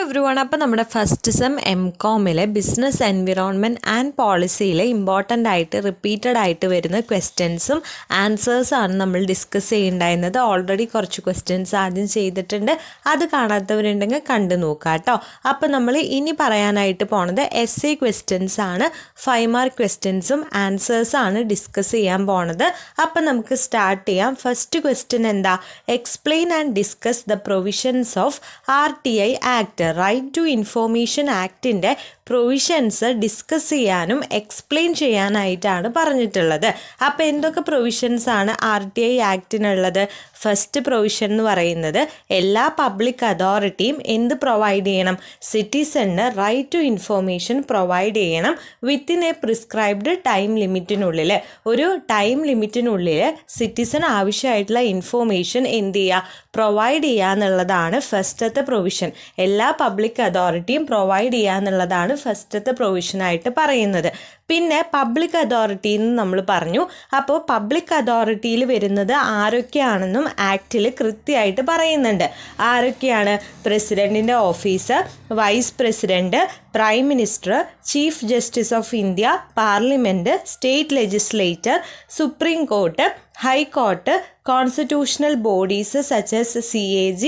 Everyone. അപ്പോൾ നമ്മുടെ first sem MCOMലെ ബിസിനസ് എൻവിറോൺമെൻറ്റ് ആൻഡ് പോളിസിയിലെ ഇമ്പോർട്ടൻ്റ് ആയിട്ട് റിപ്പീറ്റഡ് ആയിട്ട് വരുന്ന ക്വസ്റ്റ്യൻസും ആൻസേഴ്സാണ് നമ്മൾ ഡിസ്കസ് ചെയ്യുന്നുണ്ടായിരുന്നത്. ഓൾറെഡി കുറച്ച് ക്വസ്റ്റ്യൻസ് ആദ്യം ചെയ്തിട്ടുണ്ട്, അത് കാണാത്തവരുണ്ടെങ്കിൽ കണ്ടു നോക്കുക കേട്ടോ. അപ്പോൾ നമ്മൾ ഇനി പറയാനായിട്ട് പോണത് essay ക്വസ്റ്റ്യൻസ് ആണ്. 5 മാർക്ക് ക്വസ്റ്റ്യൻസും ആൻസേഴ്സാണ് ഡിസ്കസ് ചെയ്യാൻ പോണത്. അപ്പോൾ നമുക്ക് സ്റ്റാർട്ട് ചെയ്യാം. ഫസ്റ്റ് ക്വസ്റ്റ്യൻ എന്താ? Explain and discuss the provisions of RTI act, right to information ആക്ടിൻ്റെ പ്രൊവിഷൻസ് ഡിസ്കസ് ചെയ്യാനും എക്സ്പ്ലെയിൻ ചെയ്യാനായിട്ടാണ് പറഞ്ഞിട്ടുള്ളത്. അപ്പോൾ എന്തൊക്കെ പ്രൊവിഷൻസ് ആണ് RTI ആക്ടിനുള്ളത്? ഫസ്റ്റ് പ്രൊവിഷൻ എന്ന് പറയുന്നത് എല്ലാ പബ്ലിക് അതോറിറ്റിയും എന്ത് പ്രൊവൈഡ് ചെയ്യണം? സിറ്റിസണിന് റൈറ്റ് ടു ഇൻഫോർമേഷൻ പ്രൊവൈഡ് ചെയ്യണം വിത്തിൻ എ പ്രിസ്ക്രൈബ്ഡ് ടൈം ലിമിറ്റിനുള്ളിൽ. ഒരു ടൈം ലിമിറ്റിനുള്ളിൽ സിറ്റിസൺ ആവശ്യമായിട്ടുള്ള ഇൻഫോർമേഷൻ എന്ത് ചെയ്യുക? പ്രൊവൈഡ് ചെയ്യുക എന്നുള്ളതാണ് ഫസ്റ്റത്തെ പ്രൊവിഷൻ. എല്ലാ പബ്ലിക് അതോറിറ്റിയും പ്രൊവൈഡ് ചെയ്യുക എന്നുള്ളതാണ് ഫസ്റ്റത്തെ പ്രൊവിഷനായിട്ട് പറയുന്നത്. പിന്നെ പബ്ലിക് അതോറിറ്റി എന്ന് നമ്മൾ പറഞ്ഞു. അപ്പോൾ പബ്ലിക് അതോറിറ്റിയിൽ വരുന്നത് ആരൊക്കെയാണെന്നും ആക്റ്റിൽ കൃത്യമായിട്ട് പറയുന്നുണ്ട്. ആരൊക്കെയാണ്? പ്രസിഡൻറ്റിൻ്റെ office, vice president, prime minister, chief justice of India, parliament, state legislature, supreme court, high court, constitutional bodies such as CAG,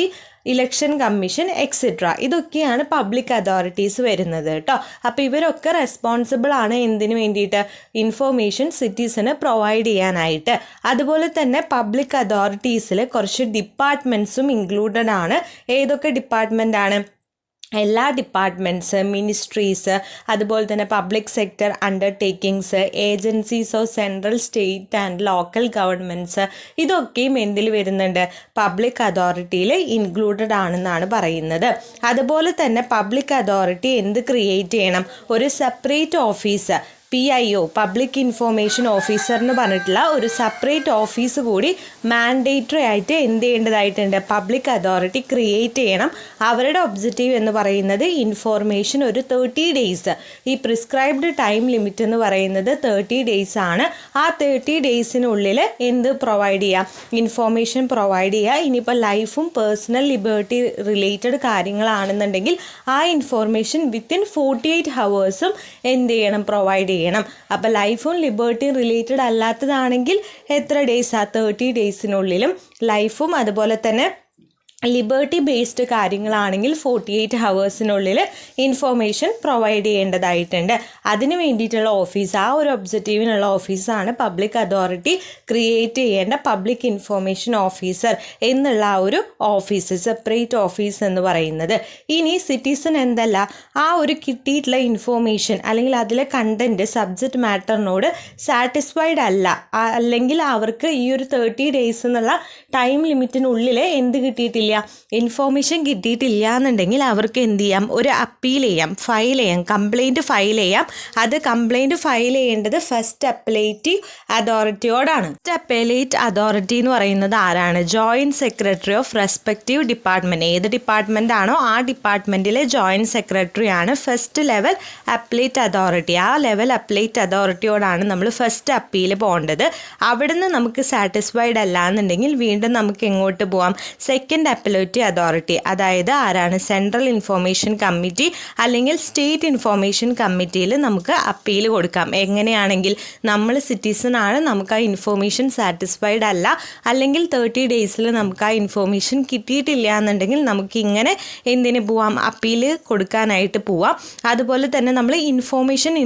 election commission etcetera. ഇതൊക്കെയാണ് പബ്ലിക് അതോറിറ്റീസ് വരുന്നത് കേട്ടോ. അപ്പോൾ ഇവരൊക്കെ റെസ്പോൺസിബിൾ ആണ് എന്തിനു വേണ്ടിയിട്ട്? ഇൻഫോർമേഷൻ സിറ്റിസന് പ്രൊവൈഡ് ചെയ്യാനായിട്ട്. അതുപോലെ തന്നെ പബ്ലിക് അതോറിറ്റീസിൽ കുറച്ച് ഡിപ്പാർട്ട്മെൻറ്റ്സും ഇൻക്ലൂഡഡ് ആണ്. ഏതൊക്കെ ഡിപ്പാർട്ട്മെൻ്റ് ആണ്? എല്ലാ ഡിപ്പാർട്ട്മെൻറ്റ്സ്, മിനിസ്ട്രീസ്, അതുപോലെ തന്നെ public sector undertakings, agencies of central, state and local governments, ഇതൊക്കെയും എന്തിൽ വരുന്നുണ്ട്? പബ്ലിക് അതോറിറ്റിയിൽ ഇൻക്ലൂഡഡ് ആണെന്നാണ് പറയുന്നത്. അതുപോലെ തന്നെ പബ്ലിക് അതോറിറ്റി എന്ത് ക്രിയേറ്റ് ചെയ്യണം? ഒരു separate office, PIO, public information officer എന്ന് പറഞ്ഞിട്ടുള്ള ഒരു സെപ്പറേറ്റ് ഓഫീസ് കൂടി മാൻഡേറ്ററി ആയിട്ട് എന്ത് ചെയ്യേണ്ടതായിട്ടുണ്ട്? പബ്ലിക് അതോറിറ്റി ക്രിയേറ്റ് ചെയ്യണം. അവരുടെ ഒബ്ജക്റ്റീവ് എന്ന് പറയുന്നത് ഇൻഫോർമേഷൻ ഒരു 30 ഡേയ്സ്, ഈ പ്രിസ്ക്രൈബ്ഡ് ടൈം ലിമിറ്റ് എന്ന് പറയുന്നത് 30 ഡേയ്സ് ആണ്. ആ 30 ഡേയ്സിനുള്ളിൽ എന്ത് പ്രൊവൈഡ് ചെയ്യുക? ഇൻഫോർമേഷൻ പ്രൊവൈഡ് ചെയ്യുക. ഇനിയിപ്പോൾ ലൈഫും പേഴ്സണൽ ലിബർട്ടി റിലേറ്റഡ് കാര്യങ്ങളാണെന്നുണ്ടെങ്കിൽ ആ ഇൻഫോർമേഷൻ വിത്തിൻ 48 ഹവേഴ്സും എന്ത് ചെയ്യണം? പ്രൊവൈഡ് ചെയ്യണം. അപ്പോൾ ലൈഫും ലിബർട്ടിയും റിലേറ്റഡ് അല്ലാത്തതാണെങ്കിൽ എത്ര ഡേയ്സാ? 30 ഡേയ്സിനുള്ളിലും. ലൈഫും അതുപോലെ തന്നെ ലിബർട്ടി ബേസ്ഡ് കാര്യങ്ങളാണെങ്കിൽ 48 ഹവേഴ്സിനുള്ളിൽ ഇൻഫോർമേഷൻ പ്രൊവൈഡ് ചെയ്യേണ്ടതായിട്ടുണ്ട്. അതിന് വേണ്ടിയിട്ടുള്ള ഓഫീസ്, ആ ഒരു ഒബ്ജക്റ്റീവിനുള്ള ഓഫീസാണ് പബ്ലിക് അതോറിറ്റി ക്രിയേറ്റ് ചെയ്യേണ്ട പബ്ലിക് ഇൻഫോർമേഷൻ ഓഫീസർ എന്നുള്ള ആ ഒരു ഓഫീസ്, സെപ്പറേറ്റ് ഓഫീസ് എന്ന് പറയുന്നത്. ഇനി സിറ്റിസൺ എന്തല്ല, ആ ഒരു കിട്ടിയിട്ടുള്ള ഇൻഫോർമേഷൻ അല്ലെങ്കിൽ അതിലെ കണ്ടൻറ്റ് സബ്ജക്റ്റ് മാറ്ററിനോട് സാറ്റിസ്ഫൈഡ് അല്ല, അല്ലെങ്കിൽ അവർക്ക് ഈ ഒരു 30 ഡേയ്സ് എന്നുള്ള ടൈം ലിമിറ്റിനുള്ളിൽ എന്ത് കിട്ടിയിട്ടില്ല? ഇൻഫോർമേഷൻ കിട്ടിയിട്ടില്ല എന്നുണ്ടെങ്കിൽ അവർക്ക് എന്ത് ചെയ്യാം? ഒരു അപ്പീൽ ചെയ്യാം, ഫയൽ ചെയ്യാം, കംപ്ലൈൻറ്റ് ഫയൽ ചെയ്യാം. അത് കംപ്ലൈൻറ്റ് ഫയൽ ചെയ്യേണ്ടത് ഫസ്റ്റ് അപ്പലേറ്റീവ് അതോറിറ്റിയോടാണ്. ഫസ്റ്റ് അപ്പലേറ്റ് അതോറിറ്റി എന്ന് പറയുന്നത് ആരാണ്? Joint secretary of respective department. ഏത് ഡിപ്പാർട്ട്മെൻ്റ് ആണോ ആ ഡിപ്പാർട്ട്മെൻറ്റിലെ ജോയിൻറ്റ് സെക്രട്ടറി ആണ് ഫസ്റ്റ് ലെവൽ അപ്പലേറ്റ് അതോറിറ്റി. ആ ലെവൽ അപ്പലേറ്റ് അതോറിറ്റിയോടാണ് നമ്മൾ ഫസ്റ്റ് അപ്പീൽ പോകേണ്ടത്. അവിടുന്ന് നമുക്ക് സാറ്റിസ്ഫൈഡ് അല്ല എന്നുണ്ടെങ്കിൽ വീണ്ടും നമുക്ക് എങ്ങോട്ട് പോവാം? സെക്കൻഡ് അപ്പലേറ്റ് അതോറിറ്റി, അതായത് ആരാണ്? സെൻട്രൽ ഇൻഫോർമേഷൻ കമ്മിറ്റി അല്ലെങ്കിൽ സ്റ്റേറ്റ് ഇൻഫോർമേഷൻ കമ്മിറ്റിയിൽ നമുക്ക് അപ്പീൽ കൊടുക്കാം. എങ്ങനെയാണെങ്കിൽ നമ്മൾ സിറ്റിസൺ ആണ്, നമുക്ക് ആ ഇൻഫോർമേഷൻ സാറ്റിസ്ഫൈഡ് അല്ല, അല്ലെങ്കിൽ 30 ഡേയ്സിൽ നമുക്ക് ആ ഇൻഫോർമേഷൻ കിട്ടിയിട്ടില്ല എന്നുണ്ടെങ്കിൽ നമുക്ക് ഇങ്ങനെ എന്തിന് പോവാം? അപ്പീൽ കൊടുക്കാനായിട്ട് പോവാം. അതുപോലെ തന്നെ നമ്മൾ ഇൻഫോർമേഷൻ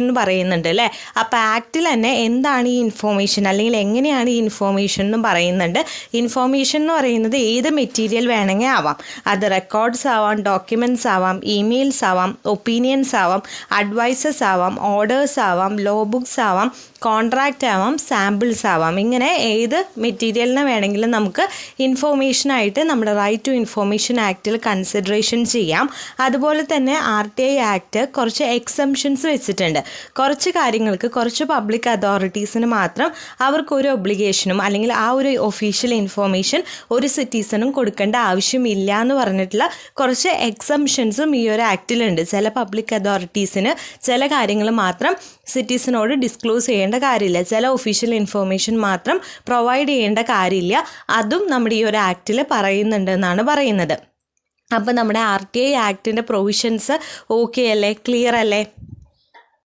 എന്ന് പറയുന്നുണ്ട് അല്ലേ? അപ്പോൾ ആക്റ്റിൽ തന്നെ എന്താണ് ഈ ഇൻഫോർമേഷൻ അല്ലെങ്കിൽ എങ്ങനെയാണ് ഈ ഇൻഫോർമേഷൻ എന്ന് പറയുന്നുണ്ട്. ഇൻഫോർമേഷൻ എന്ന് പറയുന്നത് ഏത് മെറ്റീരിയൽ വേണമെങ്കിൽ ആവാം. അത് റെക്കോർഡ്സ് ആവാം, ഡോക്യുമെൻറ്റ്സ് ആവാം, ഇമെയിൽസ് ആവാം, ഒപ്പീനിയൻസ് ആവാം, അഡ്വൈസസ് ആവാം, ഓർഡേഴ്സ് ആവാം, ലോ ബുക്സ് ആവാം, കോൺട്രാക്റ്റ് ആവാം, സാമ്പിൾസ് ആവാം. ഇങ്ങനെ ഏത് മെറ്റീരിയലിനെ വേണമെങ്കിലും നമുക്ക് ഇൻഫോർമേഷനായിട്ട് നമ്മുടെ റൈറ്റ് ടു ഇൻഫോർമേഷൻ ആക്റ്റിൽ കൺസിഡറേഷൻ ചെയ്യാം. അതുപോലെ തന്നെ RTI ആക്ട് കുറച്ച് എക്സംഷൻസ് വെച്ചിട്ടുണ്ട്. കുറച്ച് കാര്യങ്ങൾക്ക്, കുറച്ച് പബ്ലിക് അതോറിറ്റീസിന് മാത്രം അവർക്കൊരു ഒബ്ലിഗേഷനും അല്ലെങ്കിൽ ആ ഒരു ഒഫീഷ്യൽ ഇൻഫോർമേഷൻ ഒരു സിറ്റിസണും കൊടുക്കേണ്ട ആവശ്യമില്ല എന്ന് പറഞ്ഞിട്ടുള്ള കുറച്ച് എക്സംഷൻസും ഈ ഒരു ആക്റ്റിലുണ്ട്. ചില പബ്ലിക് അതോറിറ്റീസിന് ചില കാര്യങ്ങൾ മാത്രം സിറ്റിസനോട് ഡിസ്ക്ലോസ് ചെയ്യേണ്ട കാര്യമില്ല, ചില ഒഫീഷ്യൽ ഇൻഫോർമേഷൻ മാത്രം പ്രൊവൈഡ് ചെയ്യേണ്ട കാര്യമില്ല. അതും നമ്മുടെ ഈ ഒരു ആക്റ്റിൽ പറയുന്നുണ്ടെന്നാണ് പറയുന്നത്. അപ്പോൾ നമ്മുടെ RTI ആക്ടിൻ്റെ പ്രൊവിഷൻസ് ഓക്കെ അല്ലേ, ക്ലിയർ അല്ലേ?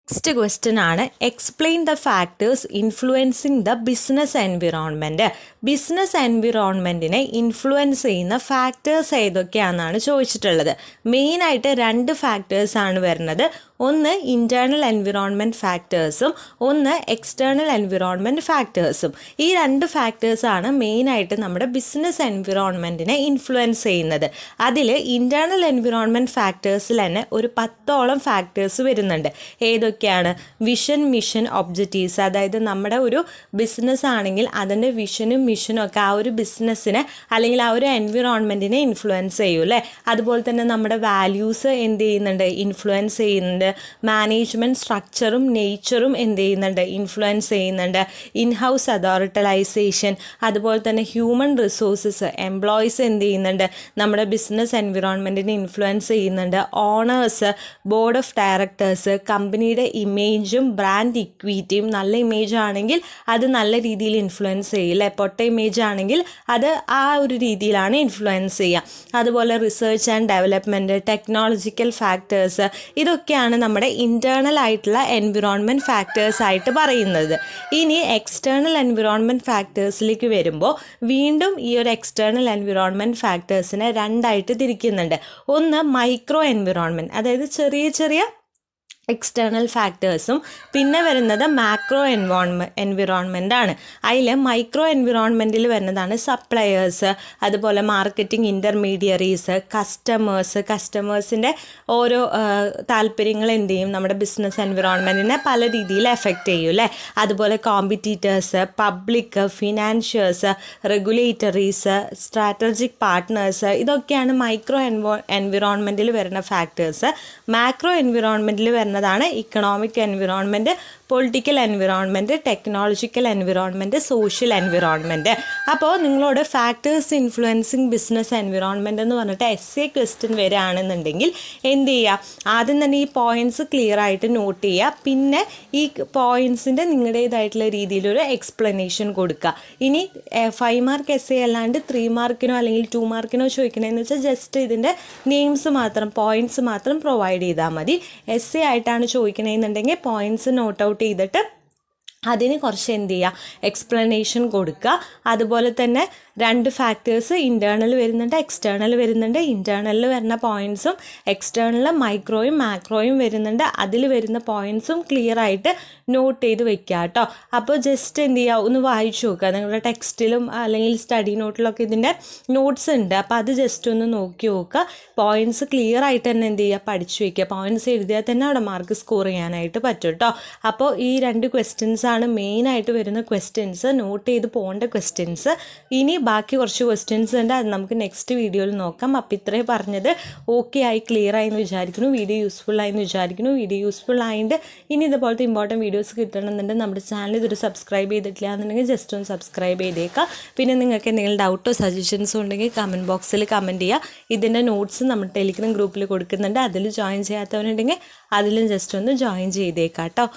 നെക്സ്റ്റ് ക്വസ്റ്റ്യൻ ആണ്, explain the factors influencing the business environment. Business എൻവിറോൺമെൻറ്റിനെ ഇൻഫ്ലുവൻസ് ചെയ്യുന്ന ഫാക്ടേഴ്സ് ഏതൊക്കെയാണെന്നാണ് ചോദിച്ചിട്ടുള്ളത്. മെയിനായിട്ട് 2 ഫാക്ടേഴ്സാണ് വരുന്നത്. ഒന്ന് ഇൻറ്റേർണൽ എൻവിറോൺമെൻറ്റ് ഫാക്ടേഴ്സും ഒന്ന് എക്സ്റ്റേർണൽ എൻവിറോൺമെൻറ്റ് ഫാക്ടേഴ്സും. ഈ 2 ഫാക്ടേഴ്സാണ് മെയിനായിട്ട് നമ്മുടെ ബിസിനസ് എൻവിറോൺമെൻറ്റിനെ ഇൻഫ്ലുവൻസ് ചെയ്യുന്നത്. അതിൽ ഇൻറ്റേർണൽ എൻവിറോൺമെൻറ്റ് ഫാക്ടേഴ്സിൽ തന്നെ ഒരു 10ഓളം ഫാക്ടേഴ്സ് വരുന്നുണ്ട്. ഏതൊക്കെയാണ്? Vision, mission, objectives. അതായത് നമ്മുടെ ഒരു ബിസിനസ് ആണെങ്കിൽ അതിൻ്റെ വിഷനും മിഷനും ഒക്കെ ആ ഒരു ബിസിനസ്സിനെ അല്ലെങ്കിൽ ആ ഒരു എൻവിറോൺമെൻറ്റിനെ ഇൻഫ്ലുവൻസ് ചെയ്യും അല്ലേ. അതുപോലെ തന്നെ നമ്മുടെ വാല്യൂസ് എന്ത് ചെയ്യുന്നുണ്ട്? ഇൻഫ്ലുവൻസ് ചെയ്യുന്നുണ്ട്. മാനേജ്മെൻറ്റ് സ്ട്രക്ചറും നേച്ചറും എന്ത് ചെയ്യുന്നുണ്ട്? ഇൻഫ്ലുവൻസ് ചെയ്യുന്നുണ്ട്. ഇൻഹൗസ് അതോറിറ്റലൈസേഷൻ, അതുപോലെ തന്നെ ഹ്യൂമൻ റിസോഴ്സസ്, എംപ്ലോയീസ് എന്ത് ചെയ്യുന്നുണ്ട്? നമ്മുടെ ബിസിനസ് എൻവിറോൺമെൻറ്റിനെ ഇൻഫ്ലുവൻസ് ചെയ്യുന്നുണ്ട്. ഓണേഴ്സ്, ബോർഡ് ഓഫ് ഡയറക്ടേഴ്സ്, കമ്പനിയുടെ ഇമേജും ബ്രാൻഡ് ഇക്വിറ്റിയും. നല്ല ഇമേജ് ആണെങ്കിൽ അത് നല്ല രീതിയിൽ ഇൻഫ്ലുവൻസ് ചെയ്യും അല്ലേ. പൊട്ട ഇമേജ് ആണെങ്കിൽ അത് ആ ഒരു രീതിയിലാണ് ഇൻഫ്ലുവൻസ് ചെയ്യുക. അതുപോലെ research and development, technological factors, ഇതൊക്കെയാണ് നമ്മുടെ ഇൻറ്റേർണൽ ആയിട്ടുള്ള എൻവിറോൺമെൻറ്റ് ഫാക്ടേഴ്സ് ആയിട്ട് പറയുന്നത്. ഇനി എക്സ്റ്റേർണൽ എൻവിറോൺമെൻറ്റ് ഫാക്ടേഴ്സിലേക്ക് വരുമ്പോൾ വീണ്ടും ഈ ഒരു എക്സ്റ്റേർണൽ എൻവിറോൺമെൻറ്റ് ഫാക്ടേഴ്സിനെ 2ആയിട്ട് തിരിക്കുന്നുണ്ട്. ഒന്ന് മൈക്രോ എൻവിറോൺമെൻറ്റ്, അതായത് ചെറിയ ചെറിയ എക്സ്റ്റേർണൽ ഫാക്ടേഴ്സും, പിന്നെ വരുന്നത് മാക്രോ എൻവിറോൺമെൻ്റ് ആണ്. അതിൽ മൈക്രോ എൻവിറോൺമെൻറ്റിൽ വരുന്നതാണ് സപ്ലയേഴ്സ്, അതുപോലെ മാർക്കറ്റിംഗ് ഇൻ്റർമീഡിയറീസ്, കസ്റ്റമേഴ്സിൻ്റെ ഓരോ താല്പര്യങ്ങൾ എന്ത് ചെയ്യും? നമ്മുടെ ബിസിനസ് എൻവിറോൺമെൻറ്റിനെ പല രീതിയിൽ എഫക്റ്റ് ചെയ്യും അല്ലേ. അതുപോലെ competitors, public, financials, regulatories, strategic partners, ഇതൊക്കെയാണ് മൈക്രോ എൻവിറോൺമെൻറ്റിൽ വരുന്ന ഫാക്ടേഴ്സ്. മാക്രോ എൻവിറോൺമെൻറ്റിൽ വരുന്നതാണ് economic environment, political environment, technological environment, social environment. അപ്പോൾ നിങ്ങളോട് ഫാക്ടേഴ്സ് ഇൻഫ്ലുവൻസിങ് ബിസിനസ് എൻവിറോൺമെൻറ്റ് എന്ന് പറഞ്ഞിട്ട് essay ക്വസ്റ്റ്യൻ വരികയാണെന്നുണ്ടെങ്കിൽ എന്ത് ചെയ്യുക? ആദ്യം തന്നെ ഈ പോയിൻറ്റ്സ് ക്ലിയർ ആയിട്ട് നോട്ട് ചെയ്യുക. പിന്നെ ഈ പോയിൻറ്റ്സിൻ്റെ നിങ്ങളുടേതായിട്ടുള്ള രീതിയിലൊരു എക്സ്പ്ലനേഷൻ കൊടുക്കുക. ഇനി 5 മാർക്ക് essay അല്ലാണ്ട് 3 മാർക്കിനോ അല്ലെങ്കിൽ 2 മാർക്കിനോ ചോദിക്കണമെന്ന് വെച്ചാൽ ജസ്റ്റ് ഇതിൻ്റെ നെയിംസ് മാത്രം, പോയിൻറ്റ്സ് മാത്രം പ്രൊവൈഡ് ചെയ്താൽ മതി. essay ആയിട്ടാണ് ചോദിക്കണമെന്നുണ്ടെങ്കിൽ പോയിൻറ്റ്സ് നോട്ട് ഔട്ട് ചെയ്തിട്ട് അതിന് കുറച്ച് എന്ത് ചെയ്യുക? എക്സ്പ്ലനേഷൻ കൊടുക്കുക. അതുപോലെ തന്നെ 2 ഫാക്ടേഴ്സ് ഇൻറ്റേർണൽ വരുന്നുണ്ട്, എക്സ്റ്റേർണൽ വരുന്നുണ്ട്. ഇൻറ്റേർണലിൽ വരുന്ന പോയിൻറ്റ്സും എക്സ്റ്റേർണൽ മൈക്രോയും മാക്രോയും വരുന്നുണ്ട്. അതിൽ വരുന്ന പോയിൻറ്റ്സും ക്ലിയർ ആയിട്ട് നോട്ട് ചെയ്ത് വെക്കുക കേട്ടോ. അപ്പോൾ ജസ്റ്റ് എന്ത് ചെയ്യുക? ഒന്ന് വായിച്ചു നോക്കുക. നിങ്ങളുടെ ടെക്സ്റ്റിലും അല്ലെങ്കിൽ സ്റ്റഡി നോട്ടിലൊക്കെ ഇതിൻ്റെ നോട്ട്സ് ഉണ്ട്. അപ്പോൾ അത് ജസ്റ്റ് ഒന്ന് നോക്കി നോക്കുക. പോയിൻറ്റ്സ് ക്ലിയർ ആയിട്ട് തന്നെ എന്ത് ചെയ്യുക? പഠിച്ചു വയ്ക്കുക. പോയിൻറ്റ്സ് എഴുതിയാൽ തന്നെ അവിടെ മാർക്ക് സ്കോർ ചെയ്യാനായിട്ട് പറ്റും കേട്ടോ. അപ്പോൾ ഈ 2 ക്വസ്റ്റ്യൻസ് ആണ് മെയിനായിട്ട് വരുന്ന ക്വസ്റ്റ്യൻസ്, നോട്ട് ചെയ്ത് പോകേണ്ട ക്വസ്റ്റ്യൻസ്. ഇനി ബാക്കി കുറച്ച് ക്വസ്റ്റ്യൻസ് ഉണ്ട്, അത് നമുക്ക് നെക്സ്റ്റ് വീഡിയോയിൽ നോക്കാം. അപ്പോൾ ഇത്രയും പറഞ്ഞത് ഓക്കെ ആയി, ക്ലിയർ ആയി എന്ന് വിചാരിക്കുന്നു. വീഡിയോ യൂസ്ഫുൾ ആയി എന്ന് വിചാരിക്കുന്നു. വീഡിയോ യൂസ്ഫുൾ ആയിട്ട് ഇനി ഇതുപോലത്തെ ഇമ്പോർട്ടൻറ്റ് വീഡിയോസ് കിട്ടണമെന്നുണ്ടെങ്കിൽ നമ്മുടെ ചാനൽ ഇതൊരു സബ്സ്ക്രൈബ് ചെയ്തിട്ടില്ല എന്നുണ്ടെങ്കിൽ ജസ്റ്റ് ഒന്ന് സബ്സ്ക്രൈബ് ചെയ്തേക്കാം. പിന്നെ നിങ്ങൾക്ക് എന്തെങ്കിലും ഡൗട്ടോ സജഷൻസോ ഉണ്ടെങ്കിൽ കമൻറ്റ് ബോക്സിൽ കമൻറ്റ് ചെയ്യുക. ഇതിൻ്റെ നോട്ട്സ് നമ്മുടെ ടെലിഗ്രാം ഗ്രൂപ്പിൽ കൊടുക്കുന്നുണ്ട്, അതിൽ ജോയിൻ ചെയ്യാത്തവരുണ്ടെങ്കിൽ അതിലും ജസ്റ്റ് ഒന്ന് ജോയിൻ ചെയ്തേക്കാം കേട്ടോ.